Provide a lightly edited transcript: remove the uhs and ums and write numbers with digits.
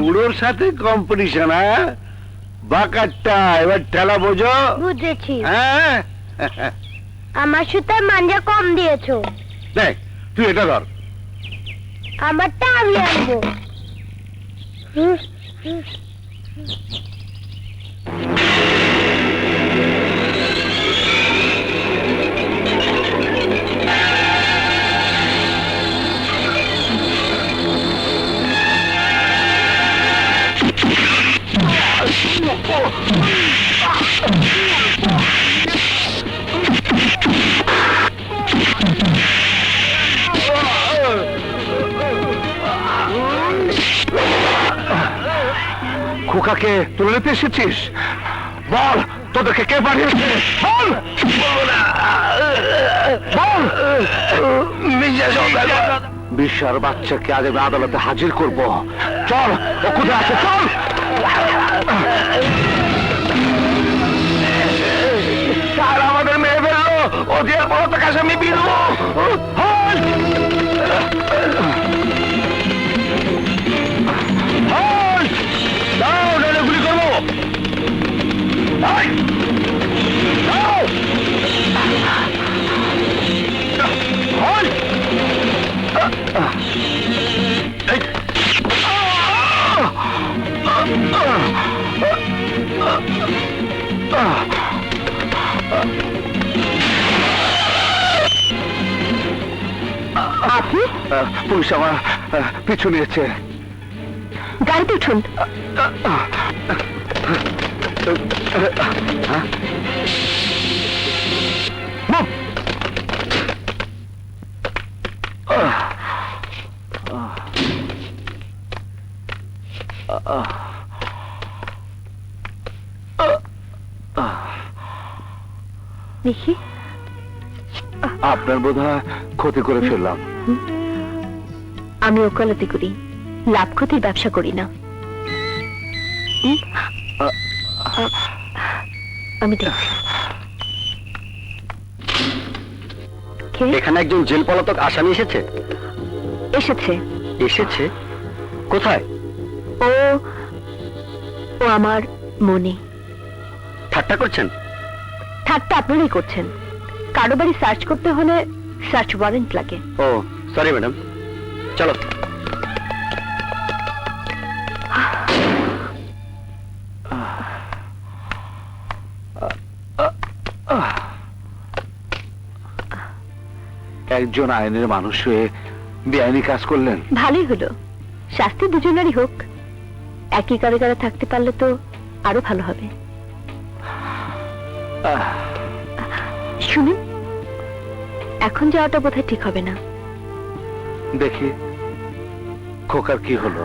বুড়োর সাথে কম্পিটিশন? বাকারটা এবার ঠেলা বোঝো। বুঝেছি। হ্যাঁ, আমার সুতার মাঞ্জা কম দিয়েছো। দেখ তুই এটা ধর। আমারটা আমি আনবো। খোকাকে তুলে নিতে এসেছিস? বল তোদেরকে কে পাঠিয়েছে? বল। বিশ্বার বাচ্চাকে আজ আমি আদালতে হাজির করব। চল, ও কোথায় আছে? চল। স্যার আমাদের মেয়ে ফেললো, ও যে পলাতক আসামি বিরু। দাও, নাহলে গুলি করবো। পুলিশ আমার পিছু নিয়েছে। গাড়িতে উঠুন। দেখি আপনার বোধহয় ক্ষতি করে ফেললাম। আমি ওকালতি করি, লাভ ক্ষতির ব্যবসা করি না। আমি দেখছি। এখানে একজন জেল পলাতক আসামি এসেছে। এসেছে? এসেছে কোথায়? ও ও আমার মনে। ঠাট্টা করছেন? ঠাট্টা আপনারাই করছেন। কারো বাড়ি সার্চ করতে হলে সার্চ ওয়ারেন্ট লাগে। ও সরি ম্যাডাম, চলো। একজন আইনের মানুষ হয়ে বেআইনি কাজ করলেন। ভালোই হলো, শাস্তি দুজনেরই হোক। একই কারাগারে থাকতে পারলে তো আরো ভালো হবে। শুনুন, এখন যাওয়াটা বোধহয় ঠিক হবে না। দেখি খোকার কি হলো।